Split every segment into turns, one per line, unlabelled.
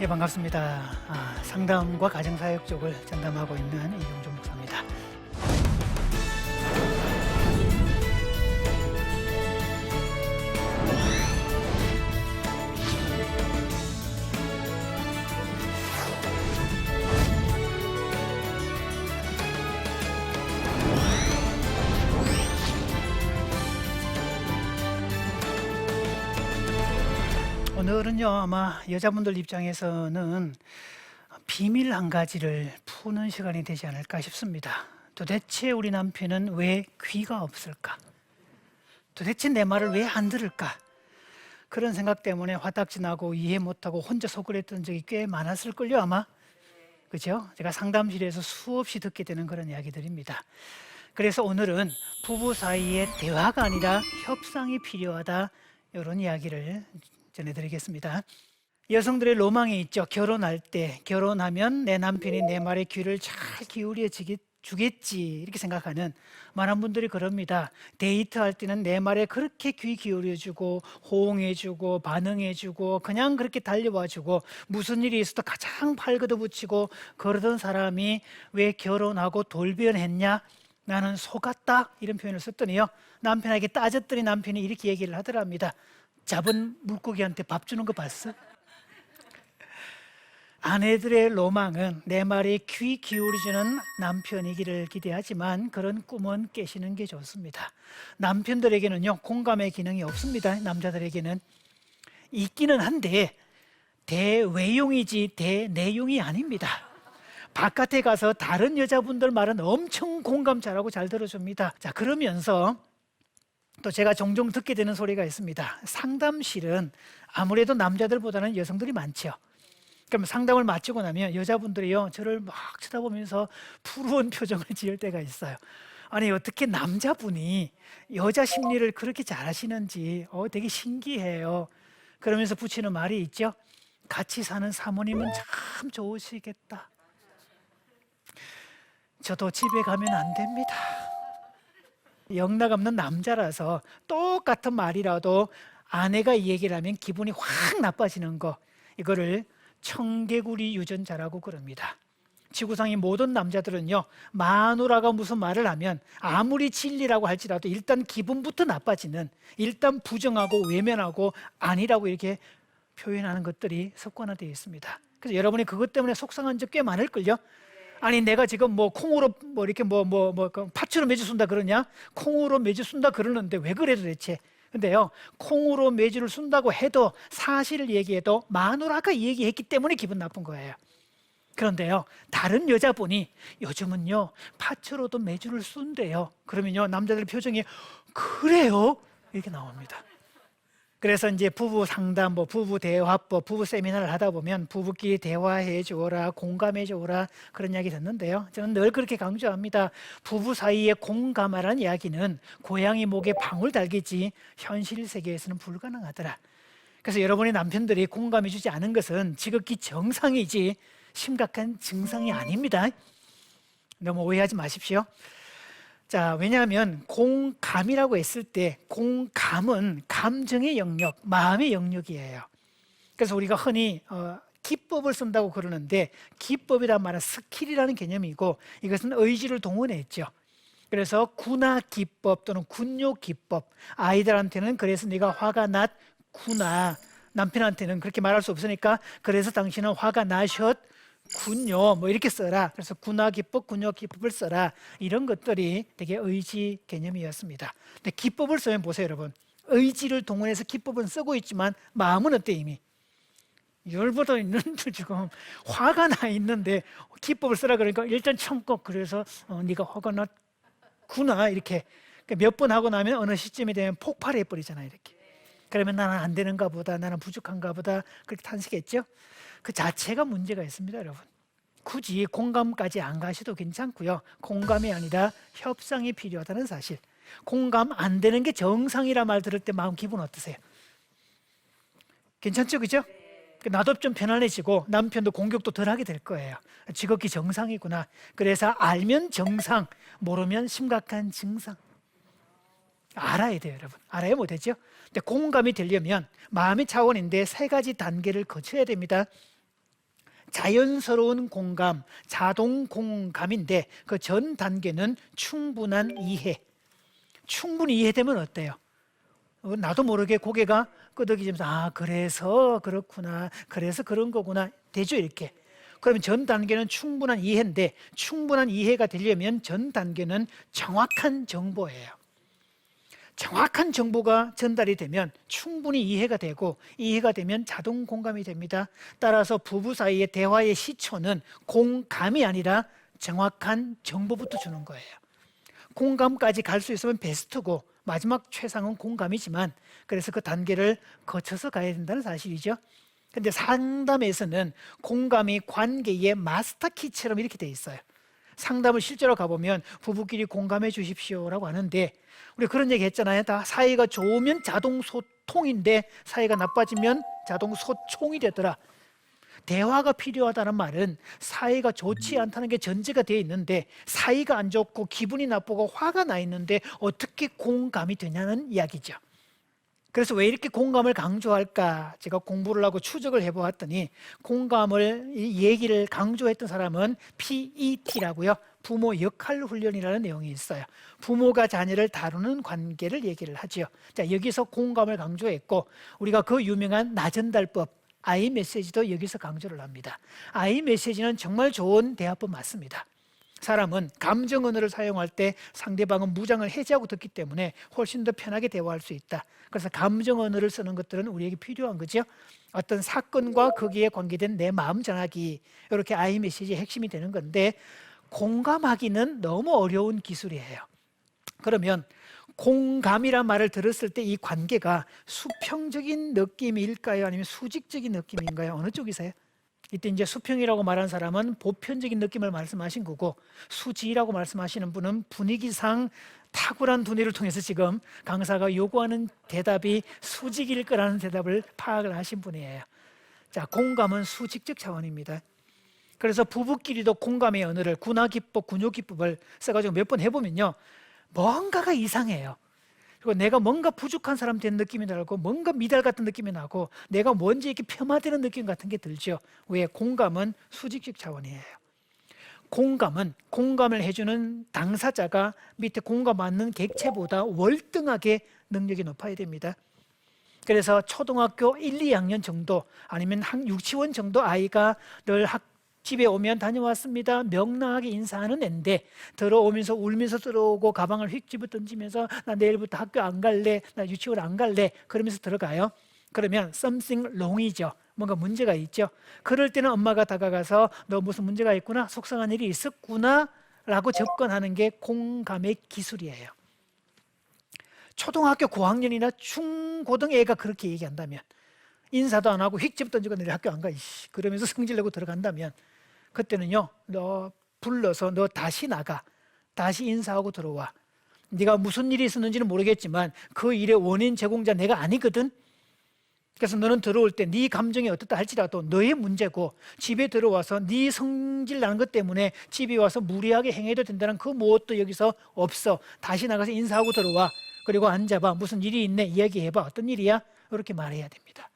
예, 반갑습니다. 상담과 가정사역 쪽을 전담하고 있는 이경준 목사입니다. 오늘은요, 아마 여자분들 입장에서는 비밀 한 가지를 푸는 시간이 되지 않을까 싶습니다. 도대체 우리 남편은 왜 귀가 없을까? 도대체 내 말을 왜 안 들을까? 그런 생각 때문에 화딱지나고 이해 못하고 혼자 속을 했던 적이 꽤 많았을걸요, 아마. 그죠? 제가 상담실에서 수없이 듣게 되는 그런 이야기들입니다. 그래서 오늘은 부부 사이에 대화가 아니라 협상이 필요하다, 이런 이야기를 전해드리겠습니다. 여성들의 로망이 있죠. 결혼할 때, 결혼하면 내 남편이 내 말에 귀를 잘 기울여 주겠지, 이렇게 생각하는 많은 분들이 그럽니다. 데이트할 때는 내 말에 그렇게 귀 기울여주고 호응해주고 반응해주고 그냥 그렇게 달려와주고 무슨 일이 있어도 가장 팔 걷어붙이고 그러던 사람이 왜 결혼하고 돌변했냐? 나는 속았다, 이런 표현을 썼더니요, 남편에게 따졌더니 남편이 이렇게 얘기를 하더랍니다. 잡은 물고기한테 밥 주는 거 봤어? 아내들의 로망은 내 말에 귀 기울이주는 남편이기를 기대하지만 그런 꿈은 깨시는 게 좋습니다. 남편들에게는요, 공감의 기능이 없습니다. 남자들에게는 있기는 한데 대외용이지 대내용이 아닙니다. 바깥에 가서 다른 여자분들 말은 엄청 공감 잘하고 잘 들어줍니다. 자, 그러면서 또 제가 종종 듣게 되는 소리가 있습니다. 상담실은 아무래도 남자들보다는 여성들이 많죠. 그럼 상담을 마치고 나면 여자분들이요, 저를 막 쳐다보면서 푸르운 표정을 지을 때가 있어요. 아니, 어떻게 남자분이 여자 심리를 그렇게 잘 아시는지 되게 신기해요. 그러면서 붙이는 말이 있죠. 같이 사는 사모님은 참 좋으시겠다. 저도 집에 가면 안 됩니다. 영락 없는 남자라서 똑같은 말이라도 아내가 이 얘기를 하면 기분이 확 나빠지는 거, 이거를 청개구리 유전자라고 그럽니다. 지구상의 모든 남자들은요, 마누라가 무슨 말을 하면 아무리 진리라고 할지라도 일단 기분부터 나빠지는, 일단 부정하고 외면하고 아니라고 이렇게 표현하는 것들이 습관화되어 있습니다. 그래서 여러분이 그것 때문에 속상한 적 꽤 많을걸요. 아니, 내가 지금 뭐 콩으로 뭐 이렇게 팥으로 매주 쓴다 그러냐? 콩으로 매주 쓴다 그러는데 왜 그래 도대체? 근데요, 콩으로 매주를 쓴다고 해도 사실을 얘기해도 마누라가 얘기했기 때문에 기분 나쁜 거예요. 그런데요, 다른 여자분이 요즘은요 팥으로도 매주를 쓴대요. 그러면요, 남자들 표정이 그래요? 이렇게 나옵니다. 그래서 이제 부부 상담, 부부 대화법, 부부 세미나를 하다 보면 부부끼리 대화해 주어라, 공감해 주어라, 그런 이야기 듣는데요, 저는 늘 그렇게 강조합니다. 부부 사이에 공감하라는 이야기는 고양이 목에 방울 달기지 현실 세계에서는 불가능하더라. 그래서 여러분의 남편들이 공감해 주지 않은 것은 지극히 정상이지 심각한 증상이 아닙니다. 너무 오해하지 마십시오. 자, 왜냐하면 공감이라고 했을 때 공감은 감정의 영역, 마음의 영역이에요. 그래서 우리가 흔히 기법을 쓴다고 그러는데, 기법이란 말은 스킬이라는 개념이고 이것은 의지를 동원했죠. 그래서 군화 기법 또는 군요 기법, 아이들한테는 그래서 네가 화가 났구나, 남편한테는 그렇게 말할 수 없으니까 그래서 당신은 화가 나셨 군요, 뭐 이렇게 써라. 그래서 군화 기법, 군요 기법을 써라. 이런 것들이 되게 의지 개념이었습니다. 근데 기법을 쓰면 보세요, 여러분. 의지를 동원해서 기법은 쓰고 있지만 마음은 어때? 이미 열받아 있는데 지금 화가 나 있는데 기법을 쓰라 그러니까 일단 참고, 그래서 네가 화가 났구나, 이렇게 몇 번 하고 나면 어느 시점이 되면 폭발해 버리잖아요, 이렇게. 그러면 나는 안 되는가 보다, 나는 부족한가 보다, 그렇게 탄식했죠. 그 자체가 문제가 있습니다, 여러분. 굳이 공감까지 안 가셔도 괜찮고요. 공감이 아니라 협상이 필요하다는 사실. 공감 안 되는 게 정상이라 말 들을 때 마음 기분 어떠세요? 괜찮죠, 그죠? 나도 좀 편안해지고 남편도 공격도 덜 하게 될 거예요. 지극히 정상이구나. 그래서 알면 정상, 모르면 심각한 증상. 알아야 돼요, 여러분. 알아야 못하죠. 근데 공감이 되려면 마음의 차원인데 세 가지 단계를 거쳐야 됩니다. 자연스러운 공감, 자동 공감인데 그 전 단계는 충분한 이해. 충분히 이해되면 어때요? 나도 모르게 고개가 끄덕이면서 아 그래서 그렇구나, 그래서 그런 거구나 되죠 이렇게. 그러면 전 단계는 충분한 이해인데 충분한 이해가 되려면 전 단계는 정확한 정보예요. 정확한 정보가 전달이 되면 충분히 이해가 되고 이해가 되면 자동 공감이 됩니다. 따라서 부부 사이의 대화의 시초는 공감이 아니라 정확한 정보부터 주는 거예요. 공감까지 갈 수 있으면 베스트고 마지막 최상은 공감이지만 그래서 그 단계를 거쳐서 가야 된다는 사실이죠. 근데 상담에서는 공감이 관계의 마스터키처럼 이렇게 돼 있어요. 상담을 실제로 가보면 부부끼리 공감해 주십시오라고 하는데 우리 그런 얘기 했잖아요. 다 사이가 좋으면 자동 소통인데 사이가 나빠지면 자동 소총이 되더라. 대화가 필요하다는 말은 사이가 좋지 않다는 게 전제가 되어 있는데 사이가 안 좋고 기분이 나쁘고 화가 나 있는데 어떻게 공감이 되냐는 이야기죠. 그래서 왜 이렇게 공감을 강조할까? 제가 공부를 하고 추적을 해보았더니 공감을 이 얘기를 강조했던 사람은 PET라고요. 부모 역할 훈련이라는 내용이 있어요. 부모가 자녀를 다루는 관계를 얘기를 하죠. 자, 여기서 공감을 강조했고 우리가 그 유명한 나전달법 아이메시지도 여기서 강조를 합니다. 아이메시지는 정말 좋은 대화법 맞습니다. 사람은 감정 언어를 사용할 때 상대방은 무장을 해제하고 듣기 때문에 훨씬 더 편하게 대화할 수 있다. 그래서 감정 언어를 쓰는 것들은 우리에게 필요한 거죠. 어떤 사건과 거기에 관계된 내 마음 전하기, 이렇게 아이메시지의 핵심이 되는 건데 공감하기는 너무 어려운 기술이에요. 그러면 공감이란 말을 들었을 때 이 관계가 수평적인 느낌일까요? 아니면 수직적인 느낌인가요? 어느 쪽이세요? 이때 이제 수평이라고 말한 사람은 보편적인 느낌을 말씀하신 거고 수지라고 말씀하시는 분은 분위기상 탁월한 두뇌를 통해서 지금 강사가 요구하는 대답이 수직일 거라는 대답을 파악을 하신 분이에요. 자, 공감은 수직적 차원입니다. 그래서 부부끼리도 공감의 언어를 군화기법, 군요기법을 써가지고 몇 번 해보면요 뭔가가 이상해요. 그리고 내가 뭔가 부족한 사람 된 느낌이 나고 뭔가 미달 같은 느낌이 나고 내가 뭔지 이렇게 폄하되는 느낌 같은 게 들죠. 왜? 공감은 수직적 차원이에요. 공감은 공감을 해주는 당사자가 밑에 공감받는 객체보다 월등하게 능력이 높아야 됩니다. 그래서 초등학교 1, 2학년 정도 아니면 유치원 정도 아이가 늘 집에 오면 다녀왔습니다 명랑하게 인사하는 애인데 들어오면서 울면서 들어오고 가방을 휙 집어 던지면서 나 내일부터 학교 안 갈래, 나 유치원 안 갈래 그러면서 들어가요. 그러면 something wrong이죠. 뭔가 문제가 있죠. 그럴 때는 엄마가 다가가서 너 무슨 문제가 있구나, 속상한 일이 있었구나 라고 접근하는 게 공감의 기술이에요. 초등학교 고학년이나 중고등 애가 그렇게 얘기한다면 인사도 안 하고 휙 집어 던지고 내일 학교 안 가 그러면서 성질내고 들어간다면 그때는요 너 불러서 너 다시 나가, 다시 인사하고 들어와. 네가 무슨 일이 있었는지는 모르겠지만 그 일의 원인 제공자 내가 아니거든. 그래서 너는 들어올 때 네 감정이 어떻다 할지라도 너의 문제고 집에 들어와서 네 성질 나는 것 때문에 집에 와서 무리하게 행해도 된다는 그 무엇도 여기서 없어. 다시 나가서 인사하고 들어와. 그리고 앉아봐. 무슨 일이 있네 이야기해봐. 어떤 일이야? 이렇게 말해야 됩니다.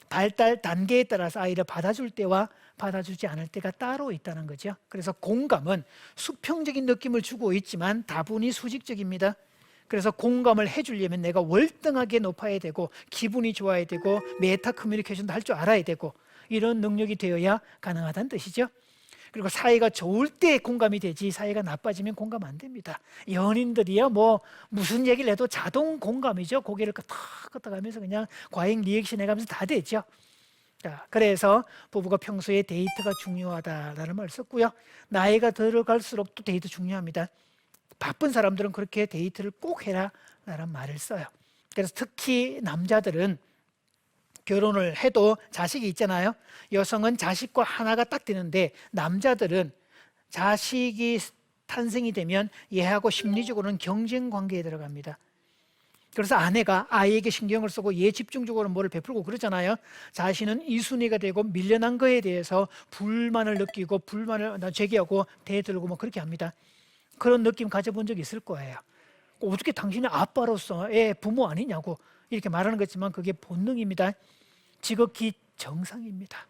발달 단계에 따라서 아이를 받아줄 때와 받아주지 않을 때가 따로 있다는 거죠. 그래서 공감은 수평적인 느낌을 주고 있지만 다분히 수직적입니다. 그래서 공감을 해주려면 내가 월등하게 높아야 되고 기분이 좋아야 되고 메타 커뮤니케이션도 할 줄 알아야 되고 이런 능력이 되어야 가능하다는 뜻이죠. 그리고 사이가 좋을 때 공감이 되지 사이가 나빠지면 공감 안 됩니다. 연인들이야 뭐 무슨 얘기를 해도 자동 공감이죠. 고개를 끄덕끄덕하면서 그냥 과잉 리액션 해가면서 다 되죠. 자, 그래서 부부가 평소에 데이트가 중요하다라는 말을 썼고요. 나이가 들어갈수록 또 데이트 중요합니다. 바쁜 사람들은 그렇게 데이트를 꼭 해라 라는 말을 써요. 그래서 특히 남자들은 결혼을 해도 자식이 있잖아요. 여성은 자식과 하나가 딱 되는데 남자들은 자식이 탄생이 되면 얘하고 심리적으로는 경쟁 관계에 들어갑니다. 그래서 아내가 아이에게 신경을 쓰고 얘 집중적으로 뭐를 베풀고 그러잖아요. 자신은 이순위가 되고 밀려난 거에 대해서 불만을 느끼고 불만을 제기하고 대들고 뭐 그렇게 합니다. 그런 느낌 가져본 적 있을 거예요. 어떻게 당신이 아빠로서 애 부모 아니냐고 이렇게 말하는 거지만 그게 본능입니다. 지극히 정상입니다.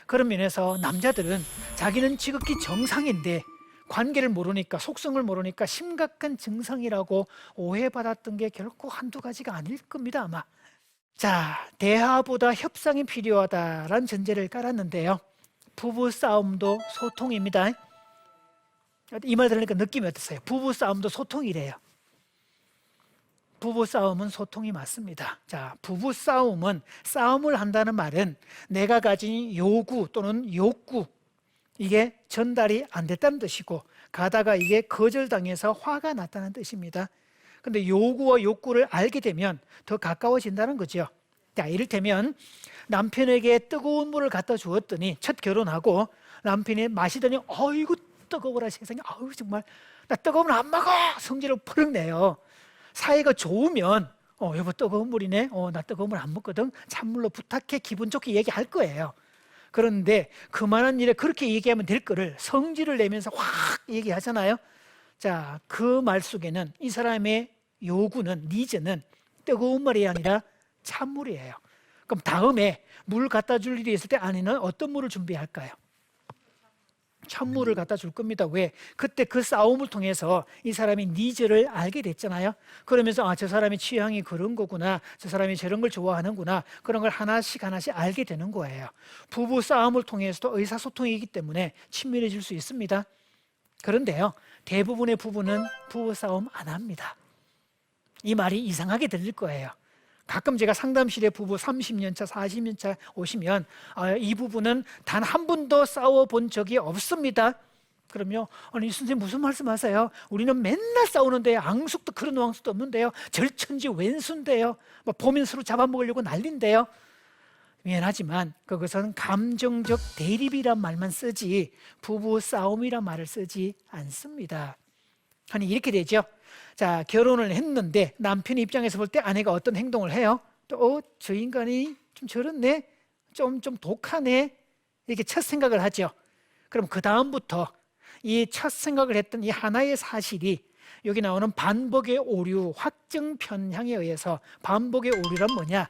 그런 면에서 남자들은 자기는 지극히 정상인데 관계를 모르니까, 속성을 모르니까 심각한 증상이라고 오해받았던 게 결코 한두 가지가 아닐 겁니다, 아마. 자, 대화보다 협상이 필요하다라는 전제를 깔았는데요. 부부 싸움도 소통입니다. 이 말 들으니까 느낌이 어떠세요? 부부 싸움도 소통이래요. 부부 싸움은 소통이 맞습니다. 자, 부부 싸움은, 싸움을 한다는 말은 내가 가진 요구 또는 욕구, 이게 전달이 안 됐다는 뜻이고, 가다가 이게 거절당해서 화가 났다는 뜻입니다. 근데 요구와 욕구를 알게 되면 더 가까워진다는 거죠. 자, 이를테면 남편에게 뜨거운 물을 갖다 주었더니, 첫 결혼하고 남편이 마시더니 어이구 뜨거워라 세상에, 아우 정말 나 뜨거우면 안 먹어, 성질을 퍼럭 내요. 사이가 좋으면 여보 뜨거운 물이네, 나 뜨거운 물 안 먹거든, 찬물로 부탁해, 기분 좋게 얘기할 거예요. 그런데 그만한 일에 그렇게 얘기하면 될 거를 성질을 내면서 확 얘기하잖아요. 자, 그 말 속에는 이 사람의 요구는, 니즈는 뜨거운 물이 아니라 찬물이에요. 그럼 다음에 물 갖다 줄 일이 있을 때 아내는 어떤 물을 준비할까요? 찬물을 갖다 줄 겁니다. 왜? 그때 그 싸움을 통해서 이 사람이 니즈를 알게 됐잖아요. 그러면서 저 사람의 취향이 그런 거구나, 저 사람이 저런 걸 좋아하는구나, 그런 걸 하나씩 하나씩 알게 되는 거예요. 부부 싸움을 통해서도 의사소통이기 때문에 친밀해질 수 있습니다. 그런데요, 대부분의 부부는 부부 싸움 안 합니다. 이 말이 이상하게 들릴 거예요. 가끔 제가 상담실에 부부 30년 차, 40년 차 오시면 이 부부는 단 한 번도 싸워본 적이 없습니다. 그럼요, 아니 선생님 무슨 말씀하세요? 우리는 맨날 싸우는데요, 앙숙도 그런 뉘앙스도 없는데요, 절천지 왼수인데요, 보면 서로 잡아먹으려고 난리인데요. 미안하지만 그것은 감정적 대립이란 말만 쓰지 부부 싸움이란 말을 쓰지 않습니다. 아니 이렇게 되죠. 자, 결혼을 했는데 남편 입장에서 볼 때 아내가 어떤 행동을 해요? 또 저 인간이 좀 저렇네, 좀 독하네, 이렇게 첫 생각을 하죠. 그럼 그 다음부터 이 첫 생각을 했던 이 하나의 사실이, 여기 나오는 반복의 오류, 확증 편향에 의해서, 반복의 오류란 뭐냐,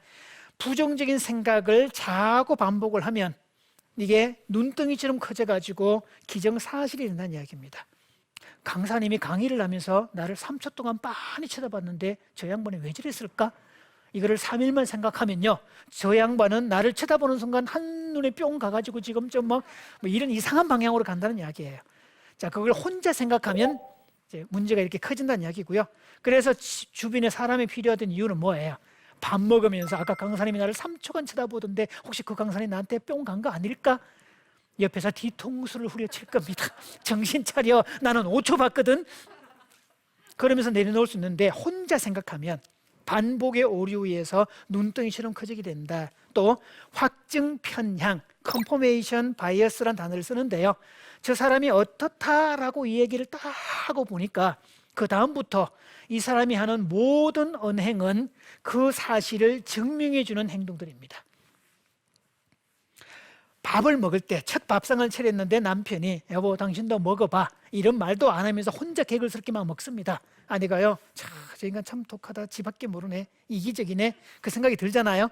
부정적인 생각을 자꾸 반복을 하면 이게 눈덩이처럼 커져가지고 기정사실이 된다는 이야기입니다. 강사님이 강의를 하면서 나를 3초 동안 빤히 쳐다봤는데 저 양반이 왜 저랬을까? 이거를 3일만 생각하면요, 저 양반은 나를 쳐다보는 순간 한눈에 뿅 가가지고 지금 좀 뭐 이런 이상한 방향으로 간다는 이야기예요. 자, 그걸 혼자 생각하면 이제 문제가 이렇게 커진다는 이야기고요. 그래서 주변에 사람이 필요하던 이유는 뭐예요? 밥 먹으면서 아까 강사님이 나를 3초간 쳐다보던데 혹시 그 강사님이 나한테 뿅 간 거 아닐까? 옆에서 뒤통수를 후려칠 겁니다. 정신 차려, 나는 5초 봤거든. 그러면서 내려놓을 수 있는데, 혼자 생각하면 반복의 오류에 의해서 눈덩이처럼 커지게 된다. 또 확증 편향, confirmation bias라는 단어를 쓰는데요, 저 사람이 어떻다라고 이 얘기를 딱 하고 보니까 그 다음부터 이 사람이 하는 모든 언행은 그 사실을 증명해 주는 행동들입니다. 밥을 먹을 때 첫 밥상을 차렸는데 남편이 여보 당신도 먹어봐, 이런 말도 안 하면서 혼자 개걸스럽게 막 먹습니다. 아내가요, 저 인간 참 독하다, 지밖에 모르네, 이기적이네, 그 생각이 들잖아요.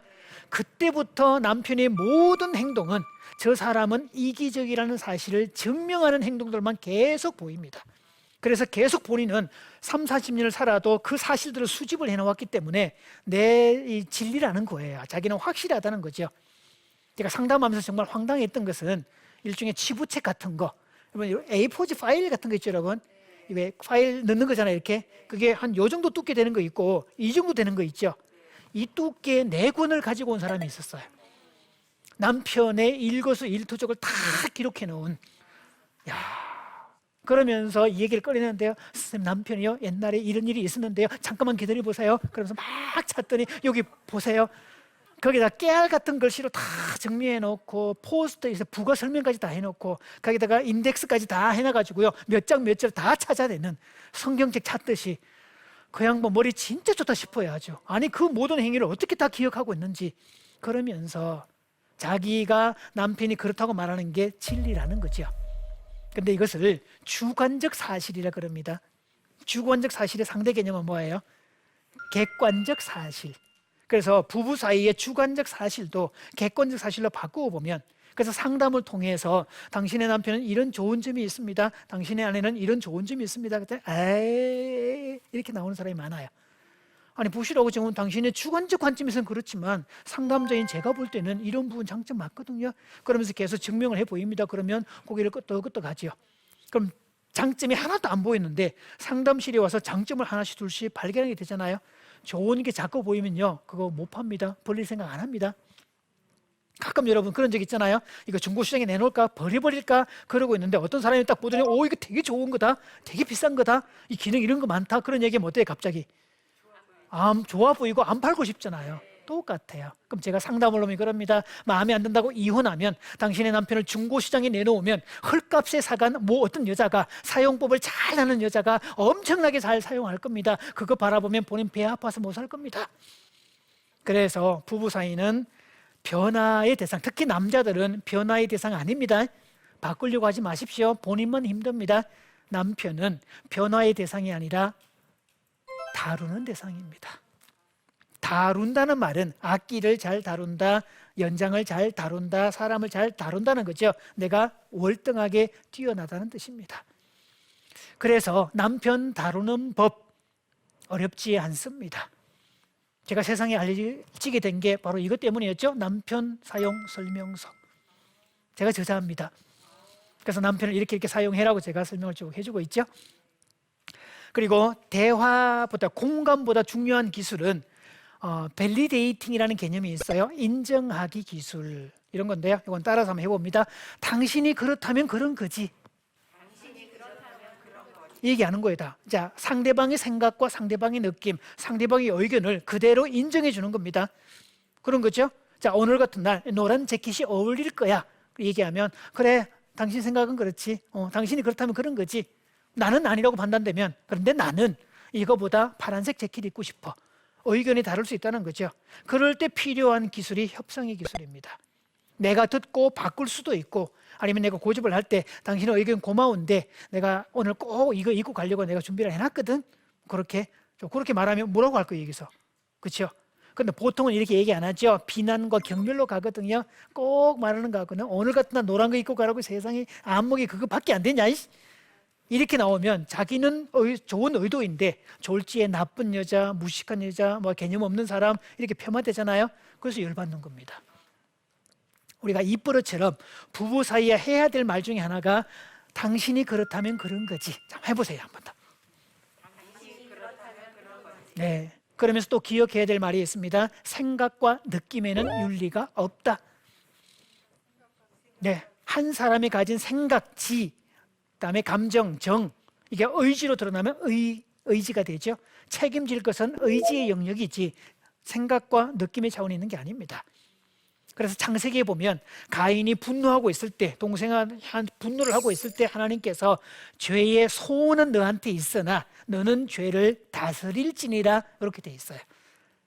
그때부터 남편의 모든 행동은 저 사람은 이기적이라는 사실을 증명하는 행동들만 계속 보입니다. 그래서 계속 본인은 3, 40년을 살아도 그 사실들을 수집을 해놓았기 때문에 내 진리라는 거예요. 자기는 확실하다는 거죠. 제가 상담하면서 정말 황당했던 것은 일종의 치부책 같은 거, A4 파일 같은 거 있죠, 여러분. 왜 파일 넣는 거잖아요, 이렇게. 그게 한 요 정도 두께 되는 거 있고 이 정도 되는 거 있죠. 이 두께의 4권을 가지고 온 사람이 있었어요. 남편의 일거수일투족을 다 기록해 놓은. 야, 그러면서 이 얘기를 꺼내는데요, 선생님 남편이요 옛날에 이런 일이 있었는데요, 잠깐만 기다려 보세요. 그러면서 막 찾더니 여기 보세요, 거기다 깨알 같은 글씨로 다 정리해 놓고 포스터에서 부가 설명까지 다 해놓고 거기다가 인덱스까지 다 해놔가지고요, 몇 장 몇 절 다 찾아내는, 성경책 찾듯이. 그 양반 머리 진짜 좋다 싶어요, 아주. 아니 그 모든 행위를 어떻게 다 기억하고 있는지. 그러면서 자기가 남편이 그렇다고 말하는 게 진리라는 거죠. 근데 이것을 주관적 사실이라 그럽니다. 주관적 사실의 상대 개념은 뭐예요? 객관적 사실. 그래서 부부 사이의 주관적 사실도 객관적 사실로 바꾸어 보면 그래서 상담을 통해서 당신의 남편은 이런 좋은 점이 있습니다. 당신의 아내는 이런 좋은 점이 있습니다. 그때 에이 이렇게 나오는 사람이 많아요. 아니 보시라고 지금 당신의 주관적 관점에서는 그렇지만 상담자인 제가 볼 때는 이런 부분 장점 맞거든요. 그러면서 계속 증명을 해 보입니다. 그러면 고개를 끄덕끄덕 하죠. 그럼 장점이 하나도 안 보이는데 상담실에 와서 장점을 하나씩 둘씩 발견하게 되잖아요. 좋은 게 자꾸 보이면요, 그거 못 팝니다. 벌릴 생각 안 합니다. 가끔 여러분 그런 적 있잖아요. 이거 중고시장에 내놓을까 버려버릴까 그러고 있는데 어떤 사람이 딱 보더니 오 이거 되게 좋은 거다, 되게 비싼 거다, 이 기능 이런 거 많다, 그런 얘기하면 어때요? 갑자기 좋아 보이고 안 팔고 싶잖아요. 똑같아요. 그럼 제가 상담을 하면 그럽니다. 마음에 안 든다고 이혼하면, 당신의 남편을 중고시장에 내놓으면 헐값에 사간 어떤 여자가, 사용법을 잘 아는 여자가 엄청나게 잘 사용할 겁니다. 그거 바라보면 본인 배 아파서 못 살 겁니다. 그래서 부부 사이는 변화의 대상, 특히 남자들은 변화의 대상 아닙니다. 바꾸려고 하지 마십시오. 본인만 힘듭니다. 남편은 변화의 대상이 아니라 다루는 대상입니다. 다룬다는 말은 악기를 잘 다룬다, 연장을 잘 다룬다, 사람을 잘 다룬다는 거죠. 내가 월등하게 뛰어나다는 뜻입니다. 그래서 남편 다루는 법 어렵지 않습니다. 제가 세상에 알려지게 된 게 바로 이것 때문이었죠. 남편 사용 설명서. 제가 저자입니다. 그래서 남편을 이렇게 사용해라고 제가 설명을 쭉 해주고 있죠. 그리고 대화보다, 공감보다 중요한 기술은 밸리데이팅이라는 개념이 있어요. 인정하기 기술, 이런 건데요. 이건 따라서 한번 해봅니다. 당신이 그렇다면 그런 거지. 얘기하는 거다. 자, 상대방의 생각과 상대방의 느낌, 상대방의 의견을 그대로 인정해 주는 겁니다. 그런 거죠. 자, 오늘 같은 날 노란 재킷이 어울릴 거야 얘기하면, 그래 당신 생각은 그렇지, 당신이 그렇다면 그런 거지. 나는 아니라고 판단되면, 그런데 나는 이거보다 파란색 재킷 입고 싶어. 의견이 다를 수 있다는 거죠. 그럴 때 필요한 기술이 협상의 기술입니다. 내가 듣고 바꿀 수도 있고, 아니면 내가 고집을 할 때 당신의 의견 고마운데 내가 오늘 꼭 이거 입고 가려고 내가 준비를 해놨거든. 그렇게 말하면 뭐라고 할 거예요, 여기서. 그렇죠? 근데 보통은 이렇게 얘기 안 하죠. 비난과 경멸로 가거든요. 꼭 말하는 거 같거든요. 오늘 같은 날 노란 거 입고 가라고, 세상에 안목이 그거밖에 안 되냐, 이렇게 나오면 자기는 좋은 의도인데 졸지에 나쁜 여자, 무식한 여자, 개념 없는 사람 이렇게 폄하되잖아요. 그래서 열받는 겁니다. 우리가 입버릇처럼 부부 사이에 해야 될 말 중에 하나가 당신이 그렇다면 그런 거지. 자, 해보세요, 한 번 더. 당신이 그렇다면 그런 거지. 네. 그러면서 또 기억해야 될 말이 있습니다. 생각과 느낌에는 윤리가 없다. 네. 한 사람이 가진 생각지, 그다음에 감정, 정, 이게 의지로 드러나면 의지가 되죠. 책임질 것은 의지의 영역이지 생각과 느낌의 차원이 있는 게 아닙니다. 그래서 창세기에 보면 가인이 분노하고 있을 때, 동생한테 분노를 하고 있을 때 하나님께서 죄의 소원은 너한테 있으나 너는 죄를 다스릴지니라, 이렇게 돼 있어요.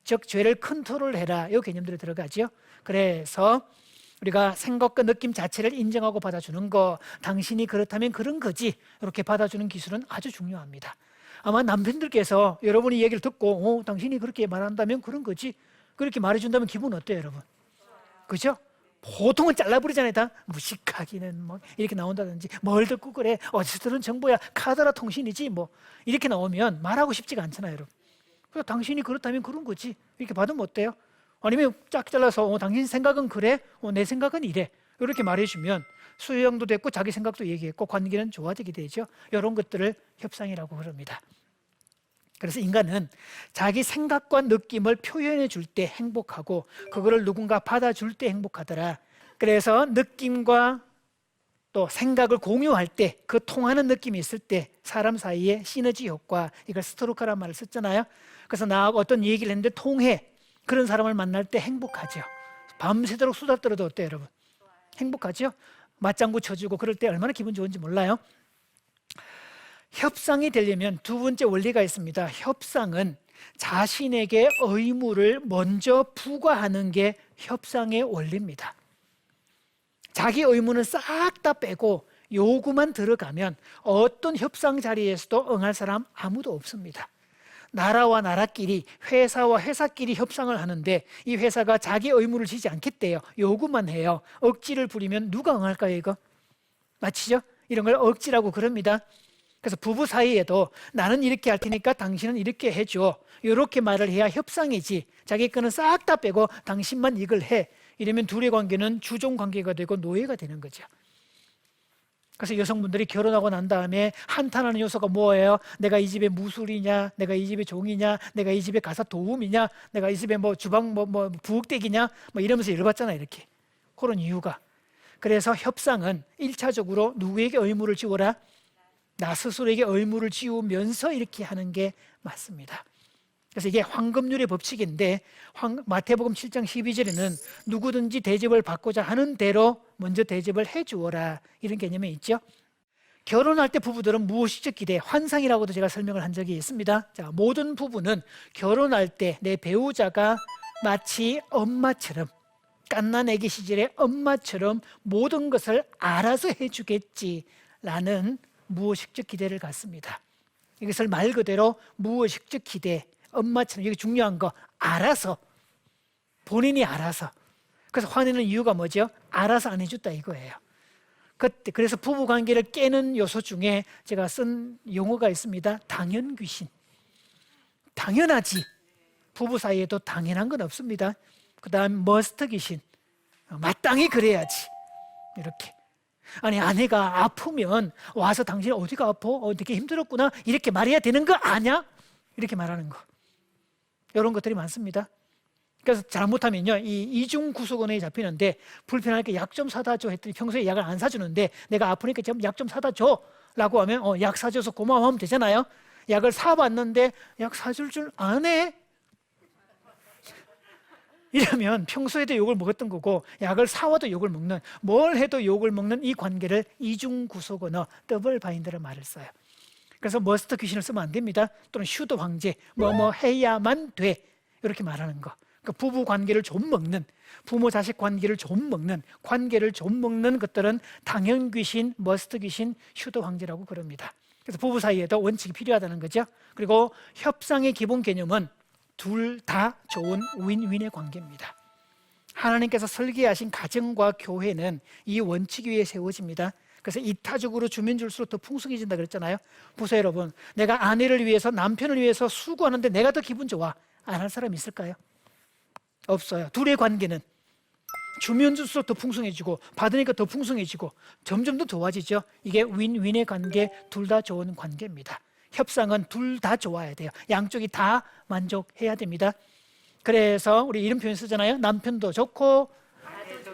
즉 죄를 컨트롤해라, 이 개념들이 들어가죠. 그래서 우리가 생각과 느낌 자체를 인정하고 받아주는 거, 당신이 그렇다면 그런 거지, 이렇게 받아주는 기술은 아주 중요합니다. 아마 남편들께서 여러분이 얘기를 듣고 당신이 그렇게 말한다면 그런 거지, 그렇게 말해준다면 기분 어때요, 여러분? 그죠? 보통은 잘라버리잖아요. 다 무식하기는 이렇게 나온다든지, 뭘 듣고 그래, 어디서 정보야, 카더라 통신이지 이렇게 나오면 말하고 싶지가 않잖아요, 여러분. 그래서 당신이 그렇다면 그런 거지, 이렇게 받으면 어때요? 아니면 쫙 잘라서 당신 생각은 그래, 내 생각은 이래, 이렇게 말해주면 수용도 됐고 자기 생각도 얘기했고 관계는 좋아지게 되죠. 이런 것들을 협상이라고 부릅니다. 그래서 인간은 자기 생각과 느낌을 표현해 줄 때 행복하고, 그거를 누군가 받아줄 때 행복하더라. 그래서 느낌과 또 생각을 공유할 때, 그 통하는 느낌이 있을 때 사람 사이에 시너지 효과, 이걸 스토로카라는 말을 썼잖아요. 그래서 나하고 어떤 얘기를 했는데 통해, 그런 사람을 만날 때 행복하죠. 밤새도록 수다 떨어도 어때요, 여러분? 행복하죠? 맞장구 쳐주고 그럴 때 얼마나 기분 좋은지 몰라요? 협상이 되려면 두 번째 원리가 있습니다. 협상은 자신에게 의무를 먼저 부과하는 게 협상의 원리입니다. 자기 의무는 싹 다 빼고 요구만 들어가면 어떤 협상 자리에서도 응할 사람 아무도 없습니다. 나라와 나라끼리, 회사와 회사끼리 협상을 하는데 이 회사가 자기 의무를 지지 않겠대요. 요구만 해요. 억지를 부리면 누가 응할까요, 이거? 맞히죠? 이런 걸 억지라고 그럽니다. 그래서 부부 사이에도 나는 이렇게 할 테니까 당신은 이렇게 해줘. 이렇게 말을 해야 협상이지. 자기 거는 싹 다 빼고 당신만 이걸 해. 이러면 둘의 관계는 주종 관계가 되고 노예가 되는 거죠. 그래서 여성분들이 결혼하고 난 다음에 한탄하는 요소가 뭐예요? 내가 이 집의 무술이냐? 내가 이 집의 종이냐? 내가 이 집에 가서 도움이냐? 내가 이 집에 뭐 주방 부엌대기냐? 뭐 이러면서 열받잖아요, 이렇게. 그런 이유가. 그래서 협상은 1차적으로 누구에게 의무를 지워라? 나 스스로에게 의무를 지우면서 이렇게 하는 게 맞습니다. 그래서 이게 황금률의 법칙인데 마태복음 7장 12절에는 누구든지 대접을 받고자 하는 대로 먼저 대접을 해주어라, 이런 개념이 있죠. 결혼할 때 부부들은 무의식적 기대, 환상이라고도 제가 설명을 한 적이 있습니다. 자, 모든 부부는 결혼할 때 내 배우자가 마치 엄마처럼, 갓난아기 시절에 엄마처럼 모든 것을 알아서 해주겠지라는 무의식적 기대를 갖습니다. 이것을 말 그대로 무의식적 기대, 엄마처럼, 여기 중요한 거, 알아서, 본인이 알아서. 그래서 화내는 이유가 뭐죠? 알아서 안 해줬다 이거예요. 그래서 부부관계를 깨는 요소 중에 제가 쓴 용어가 있습니다. 당연귀신. 당연하지. 부부 사이에도 당연한 건 없습니다. 그 다음 머스트 귀신. 마땅히 그래야지. 이렇게. 아니, 아내가 아프면 와서 당신 어디가 아파? 되게 힘들었구나. 이렇게 말해야 되는 거 아냐? 이렇게 말하는 거. 이런 것들이 많습니다. 그래서 잘못하면요, 이 이중구속원에 잡히는데 불편하니까 약 좀 사다 줘 했더니 평소에 약을 안 사주는데 내가 아프니까 약 좀 사다 줘 라고 하면 약 사줘서 고마워하면 되잖아요. 약을 사봤는데 약 사줄 줄 아네? 이러면 평소에도 욕을 먹었던 거고 약을 사와도 욕을 먹는, 뭘 해도 욕을 먹는 이 관계를 이중구속언어, 더블 바인드라는 말을 써요. 그래서 머스트 귀신을 쓰면 안 됩니다. 또는 슈드 황제, 뭐 해야만 돼, 이렇게 말하는 거. 그러니까 부부 관계를 좀 먹는, 부모 자식 관계를 좀 먹는, 관계를 좀 먹는 것들은 당연 귀신, 머스트 귀신, 슈드 황제라고 그럽니다. 그래서 부부 사이에도 원칙이 필요하다는 거죠. 그리고 협상의 기본 개념은 둘 다 좋은 윈윈의 관계입니다. 하나님께서 설계하신 가정과 교회는 이 원칙 위에 세워집니다. 그래서 이타적으로 주면 줄수록 더 풍성해진다 그랬잖아요. 보세요 여러분, 내가 아내를 위해서, 남편을 위해서 수고하는데 내가 더 기분 좋아, 안 할 사람 있을까요? 없어요. 둘의 관계는 주면 줄수록 더 풍성해지고 받으니까 더 풍성해지고 점점 더 좋아지죠. 이게 윈윈의 관계, 둘 다 좋은 관계입니다. 협상은 둘 다 좋아야 돼요. 양쪽이 다 만족해야 됩니다. 그래서 우리 이런 표현 쓰잖아요. 남편도 좋고,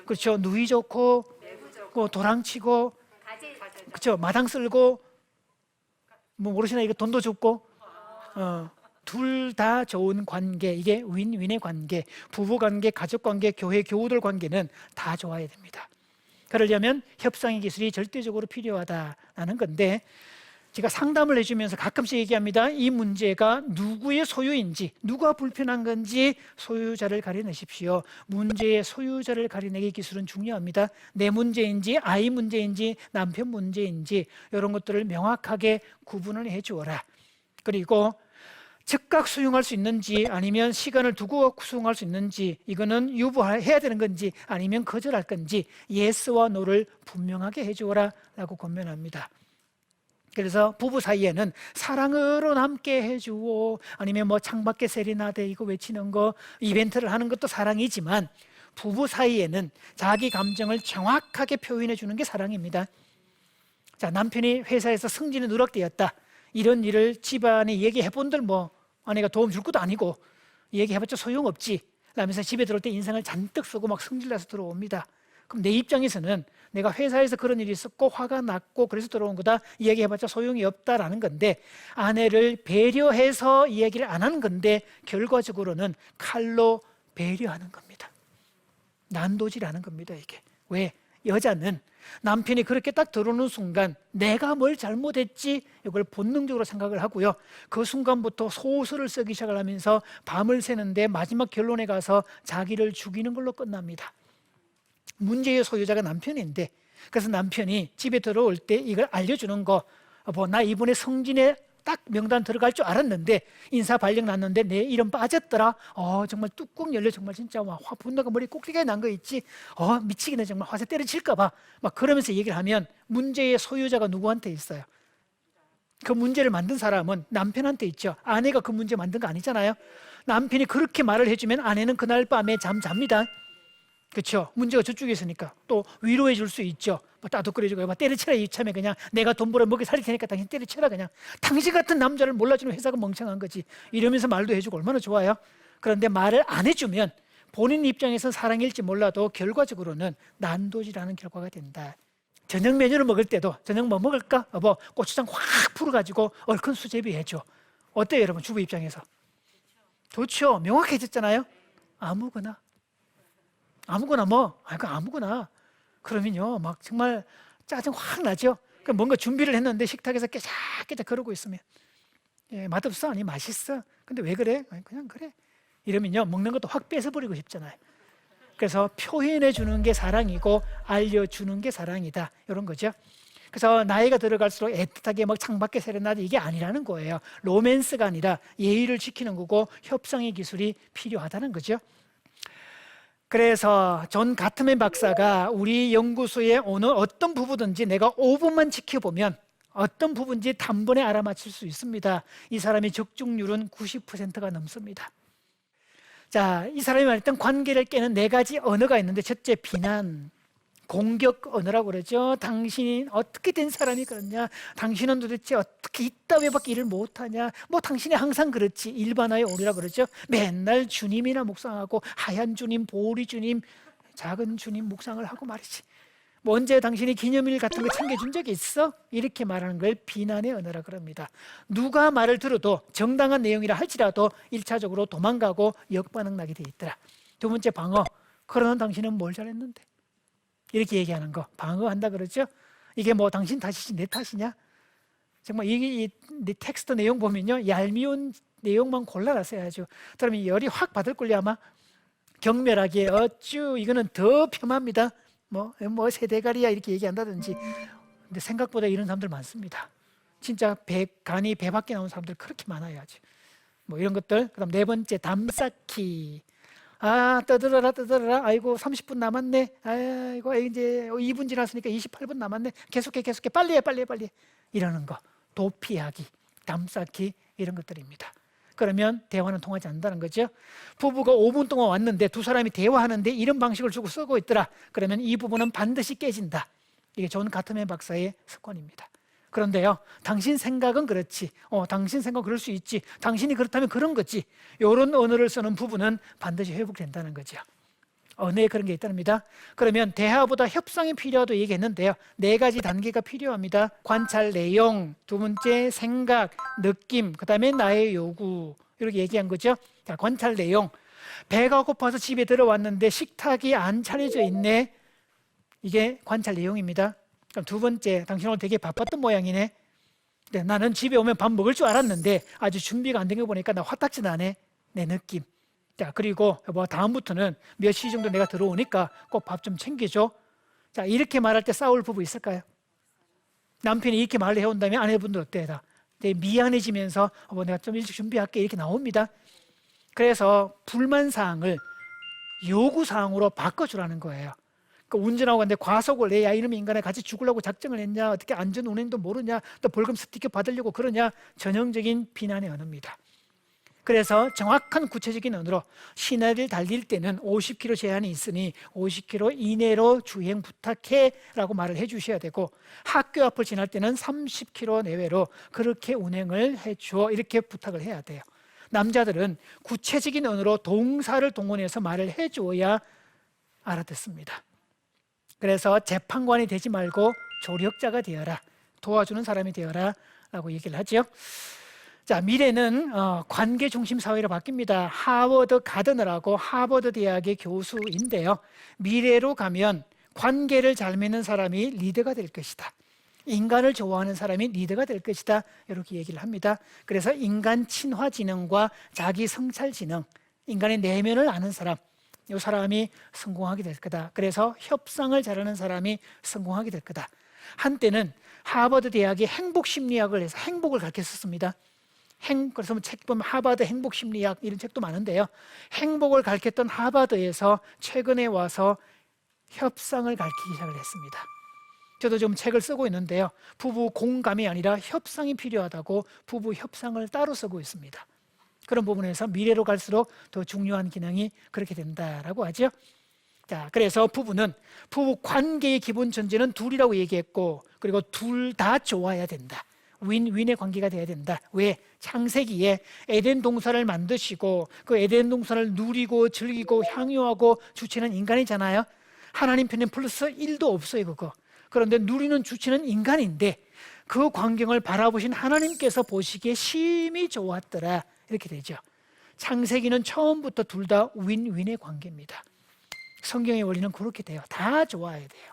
그렇죠, 누이 좋고, 도랑치고, 그렇죠, 마당 쓸고, 뭐 모르시나, 이거 돈도 줍고, 둘 다 좋은 관계, 이게 윈윈의 관계, 부부관계, 가족관계, 교회 교우들 관계는 다 좋아야 됩니다. 그러려면 협상의 기술이 절대적으로 필요하다는 건데, 제가 상담을 해주면서 가끔씩 얘기합니다. 이 문제가 누구의 소유인지, 누가 불편한 건지 소유자를 가려내십시오. 문제의 소유자를 가려내기 기술은 중요합니다. 내 문제인지, 아이 문제인지, 남편 문제인지 이런 것들을 명확하게 구분을 해주어라. 그리고 즉각 수용할 수 있는지, 아니면 시간을 두고 수용할 수 있는지, 이거는 유보해야 되는 건지 아니면 거절할 건지 예스와 노를 분명하게 해주어라 라고 권면합니다. 그래서 부부 사이에는 사랑으로 남게 해주오, 아니면 뭐 창밖에 세리나데 이거 외치는 거, 이벤트를 하는 것도 사랑이지만 부부 사이에는 자기 감정을 정확하게 표현해 주는 게 사랑입니다. 자, 남편이 회사에서 승진에 누락되었다, 이런 일을 집안에 얘기해 본들 뭐 아내가 도움 줄 것도 아니고 얘기해봤자 소용없지 라면서 집에 들어올 때 인상을 잔뜩 쓰고 막 성질나서 들어옵니다. 그럼 내 입장에서는 내가 회사에서 그런 일이 있었고 화가 났고 그래서 들어온 거다, 이야기해봤자 소용이 없다라는 건데, 아내를 배려해서 이야기를 안 하는 건데 결과적으로는 칼로 배려하는 겁니다. 난도질하는 겁니다. 이게 왜? 여자는 남편이 그렇게 딱 들어오는 순간 내가 뭘 잘못했지, 이걸 본능적으로 생각을 하고요, 그 순간부터 소설을 쓰기 시작을 하면서 밤을 새는데 마지막 결론에 가서 자기를 죽이는 걸로 끝납니다. 문제의 소유자가 남편인데, 그래서 남편이 집에 들어올 때 이걸 알려주는 거, 나 이번에 승진에 딱 명단 들어갈 줄 알았는데 인사 발령 났는데 내 이름 빠졌더라. 정말 뚜껑 열려 정말 진짜 화 분노가 머리 꼭지게 난 거 있지. 미치겠네 정말 화세 때려칠까 봐. 막 그러면서 얘기를 하면 문제의 소유자가 누구한테 있어요? 그 문제를 만든 사람은 남편한테 있죠. 아내가 그 문제 만든 거 아니잖아요. 남편이 그렇게 말을 해주면 아내는 그날 밤에 잠 잡니다. 그렇죠? 문제가 저쪽에 있으니까 또 위로해 줄 수 있죠. 따뜻거려주고 때려쳐라 이참에 그냥 내가 돈 벌어 먹여 살릴 테니까 당신 때려쳐라 그냥. 당신 같은 남자를 몰라주는 회사가 멍청한 거지. 이러면서 말도 해주고 얼마나 좋아요. 그런데 말을 안 해주면 본인 입장에서 사랑일지 몰라도 결과적으로는 난도질하는 결과가 된다. 저녁 메뉴를 먹을 때도 저녁 뭐 먹을까? 고추장 확 풀어가지고 얼큰 수제비 해줘. 어때요 여러분? 주부 입장에서 좋죠. 명확해졌잖아요. 아무거나 아무거나 그러면요 막 정말 짜증 확 나죠. 그럼 뭔가 준비를 했는데 식탁에서 깨작깨작 거르고 있으면 맛없어? 아니 맛있어. 근데 왜 그래? 아니, 그냥 그래. 이러면요 먹는 것도 확 뺏어버리고 싶잖아요. 그래서 표현해 주는 게 사랑이고 알려주는 게 사랑이다 이런 거죠. 그래서 나이가 들어갈수록 애틋하게 막 창밖에 세레나데 이게 아니라는 거예요. 로맨스가 아니라 예의를 지키는 거고 협상의 기술이 필요하다는 거죠. 그래서 존 가트맨 박사가 우리 연구소의 오늘 어떤 부분든지 내가 5분만 지켜보면 어떤 부분인지 단번에 알아맞힐 수 있습니다. 이 사람의 적중률은 90%가 넘습니다. 자, 이 사람이 말했던 관계를 깨는 4가지 언어가 있는데 첫째 비난, 공격 언어라고 그러죠. 당신이 어떻게 된 사람이 그러냐, 당신은 도대체 어떻게 이따위밖에 일을 못하냐, 당신이 항상 그렇지. 일반화의 오류라고 그러죠. 맨날 주님이나 묵상하고 하얀 주님, 보리 주님, 작은 주님 묵상을 하고 말이지. 언제 당신이 기념일 같은 거 챙겨준 적이 있어? 이렇게 말하는 걸 비난의 언어라 그럽니다. 누가 말을 들어도 정당한 내용이라 할지라도 1차적으로 도망가고 역반응 나게 돼 있더라. 두 번째 방어. 그러는 당신은 뭘 잘했는데? 이렇게 얘기하는 거 방어한다 그러죠. 이게 당신 탓이지 내 탓이냐? 정말 이 텍스트 내용 보면요 얄미운 내용만 골라라 써야죠. 그러면 열이 확 받을 걸요 아마. 경멸하게 어쭈 이거는 더 폄합니다. 세대가리야 이렇게 얘기한다든지. 근데 생각보다 이런 사람들 많습니다. 진짜 간이 배 밖에 나온 사람들 그렇게 많아요 아주. 이런 것들. 그다음 4번째 담쌓기. 떠들어라. 아이고 30분 남았네. 아이고 이제 2분 지났으니까 28분 남았네. 계속해 빨리 해. 이러는 거. 도피하기, 담쌓기 이런 것들입니다. 그러면 대화는 통하지 않는다는 거죠. 부부가 5분 동안 왔는데 두 사람이 대화하는데 이런 방식을 주고 쓰고 있더라. 그러면 이 부분은 반드시 깨진다. 이게 존 가트맨 박사의 습관입니다. 그런데요, 당신 생각은 그렇지. 당신 생각 그럴 수 있지. 당신이 그렇다면 그런 거지. 이런 언어를 쓰는 부분은 반드시 회복된다는 거죠. 언어에 그런 게 있답니다. 그러면 대화보다 협상이 필요하다고 얘기했는데요. 4가지 단계가 필요합니다. 관찰 내용, 두 번째 생각, 느낌, 그 다음에 나의 요구 이렇게 얘기한 거죠. 자, 관찰 내용. 배가 고파서 집에 들어왔는데 식탁이 안 차려져 있네. 이게 관찰 내용입니다. 그럼 두 번째, 당신 오늘 되게 바빴던 모양이네. 나는 집에 오면 밥 먹을 줄 알았는데 아주 준비가 안 된 거 보니까 나 화딱지 나네. 내 느낌. 자, 그리고 다음부터는 몇 시 정도 내가 들어오니까 꼭 밥 좀 챙겨줘. 자, 이렇게 말할 때 싸울 부부 있을까요? 남편이 이렇게 말을 해온다면 아내분들 어때요? 다 되게 미안해지면서 내가 좀 일찍 준비할게 이렇게 나옵니다. 그래서 불만사항을 요구사항으로 바꿔주라는 거예요. 운전하고 갔는데 과속을 해. 야 이놈의 인간아 같이 죽으려고 작정을 했냐? 어떻게 안전운행도 모르냐? 또 벌금 스티커 받으려고 그러냐? 전형적인 비난의 언어입니다. 그래서 정확한 구체적인 언어로 시내를 달릴 때는 50km 제한이 있으니 50km 이내로 주행 부탁해 라고 말을 해주셔야 되고, 학교 앞을 지날 때는 30km 내외로 그렇게 운행을 해줘 이렇게 부탁을 해야 돼요. 남자들은 구체적인 언어로 동사를 동원해서 말을 해줘야 알아듣습니다. 그래서 재판관이 되지 말고 조력자가 되어라, 도와주는 사람이 되어라 라고 얘기를 하죠. 자, 미래는 관계 중심 사회로 바뀝니다. 하버드 가드너라고 하버드 대학의 교수인데요. 미래로 가면 관계를 잘 맺는 사람이 리더가 될 것이다. 인간을 좋아하는 사람이 리더가 될 것이다. 이렇게 얘기를 합니다. 그래서 인간 친화 지능과 자기 성찰 지능, 인간의 내면을 아는 사람, 이 사람이 성공하게 될 거다. 그래서 협상을 잘하는 사람이 성공하게 될 거다. 한때는 하버드 대학이 행복 심리학을 해서 행복을 가르쳤었습니다. 그래서 뭐 책 보면 하버드 행복 심리학 이런 책도 많은데요. 행복을 가르쳤던 하버드에서 최근에 와서 협상을 가르치기 시작을 했습니다. 저도 좀 책을 쓰고 있는데요. 부부 공감이 아니라 협상이 필요하다고 부부 협상을 따로 쓰고 있습니다. 그런 부분에서 미래로 갈수록 더 중요한 기능이 그렇게 된다라고 하죠. 자, 그래서 부부는 부부 관계의 기본 전제는 둘이라고 얘기했고, 그리고 둘 다 좋아야 된다. 윈윈의 관계가 돼야 된다. 왜? 창세기에 에덴 동산을 만드시고 그 에덴 동산을 누리고 즐기고 향유하고 주체는 인간이잖아요. 하나님 편에 플러스 1도 없어요, 그거. 그런데 누리는 주체는 인간인데 그 광경을 바라보신 하나님께서 보시기에 심히 좋았더라, 이렇게 되죠. 창세기는 처음부터 둘 다 윈윈의 관계입니다. 성경의 원리는 그렇게 돼요. 다 좋아야 돼요.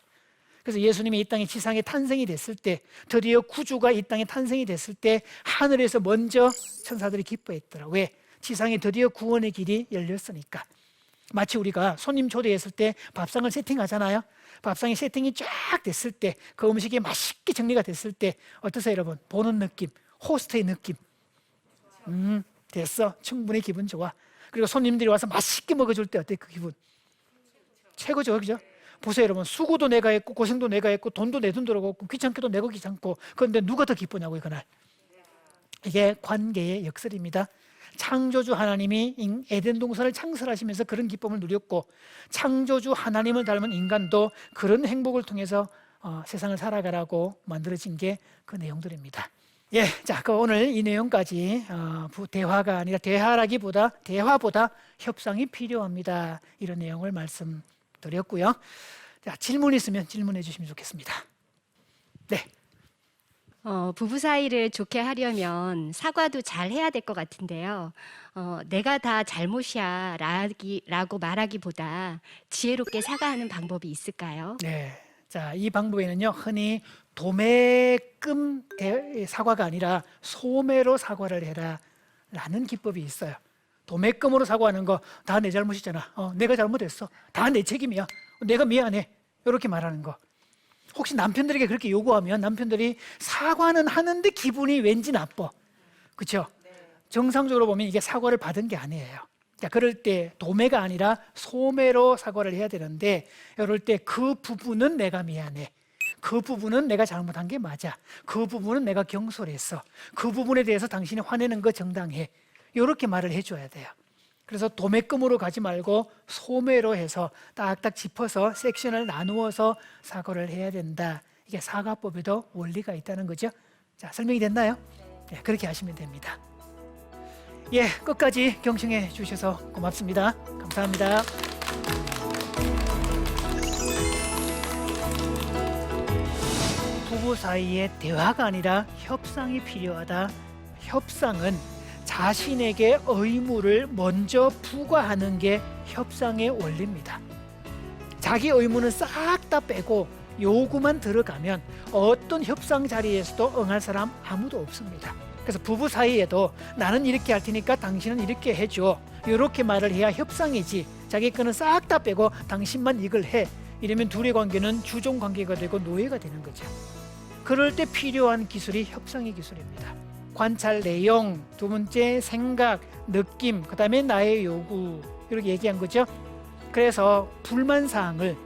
그래서 예수님이 이 땅에 지상에 탄생이 됐을 때, 드디어 구주가 이 땅에 탄생이 됐을 때 하늘에서 먼저 천사들이 기뻐했더라. 왜? 지상에 드디어 구원의 길이 열렸으니까. 마치 우리가 손님 초대했을 때 밥상을 세팅하잖아요. 밥상이 세팅이 쫙 됐을 때, 그 음식이 맛있게 정리가 됐을 때 어떠세요, 여러분? 보는 느낌, 호스트의 느낌. 됐어, 충분히 기분 좋아. 그리고 손님들이 와서 맛있게 먹어줄 때 어때, 그 기분? 최고죠, 그죠? 보세요, 여러분. 수고도 내가 했고 고생도 내가 했고 돈도 내 돈 들어갔고 귀찮게도 내고 귀찮고, 그런데 누가 더 기쁘냐고요, 그날. 이게 관계의 역설입니다. 창조주 하나님이 에덴 동산을 창설하시면서 그런 기쁨을 누렸고, 창조주 하나님을 닮은 인간도 그런 행복을 통해서 세상을 살아가라고 만들어진 게 그 내용들입니다. 예, 자, 그 오늘 이 내용까지 대화가 아니라 대화보다 협상이 필요합니다, 이런 내용을 말씀드렸고요. 자, 질문 있으면 질문해 주시면 좋겠습니다. 네.
부부 사이를 좋게 하려면 사과도 잘 해야 될 것 같은데요. 내가 다 잘못이야 라고 말하기보다 지혜롭게 사과하는 방법이 있을까요?
네. 자, 이 방법에는요, 흔히 도매금 사과가 아니라 소매로 사과를 해라 라는 기법이 있어요. 도매금으로 사과하는 거, 다 내 잘못이잖아. 내가 잘못했어. 다 내 책임이야. 내가 미안해. 이렇게 말하는 거. 혹시 남편들에게 그렇게 요구하면 남편들이 사과는 하는데 기분이 왠지 나빠. 그렇죠? 정상적으로 보면 이게 사과를 받은 게 아니에요. 자, 그럴 때 도매가 아니라 소매로 사과를 해야 되는데, 이럴 때 그 부분은 내가 미안해. 그 부분은 내가 잘못한 게 맞아. 그 부분은 내가 경솔했어. 그 부분에 대해서 당신이 화내는 거 정당해. 이렇게 말을 해줘야 돼요. 그래서 도매금으로 가지 말고 소매로 해서 딱딱 짚어서 섹션을 나누어서 사과를 해야 된다. 이게 사과법에도 원리가 있다는 거죠. 자, 설명이 됐나요? 네, 그렇게 하시면 됩니다. 예, 끝까지 경청해 주셔서 고맙습니다. 감사합니다. 부부 사이에 대화가 아니라 협상이 필요하다. 협상은 자신에게 의무를 먼저 부과하는 게 협상의 원리입니다. 자기 의무는 싹 다 빼고 요구만 들어가면 어떤 협상 자리에서도 응할 사람 아무도 없습니다. 그래서 부부 사이에도 나는 이렇게 할 테니까 당신은 이렇게 해줘, 이렇게 말을 해야 협상이지, 자기 거는 싹 다 빼고 당신만 이걸 해, 이러면 둘의 관계는 주종 관계가 되고 노예가 되는 거죠. 그럴 때 필요한 기술이 협상의 기술입니다. 관찰 내용, 두 번째 생각, 느낌, 그 다음에 나의 요구, 이렇게 얘기한 거죠. 그래서 불만사항을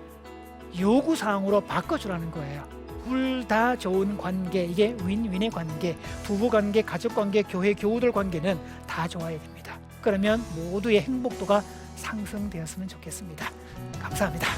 요구사항으로 바꿔주라는 거예요. 둘 다 좋은 관계, 이게 윈윈의 관계, 부부관계, 가족관계, 교회, 교우들 관계는 다 좋아야 됩니다. 그러면 모두의 행복도가 상승되었으면 좋겠습니다. 감사합니다.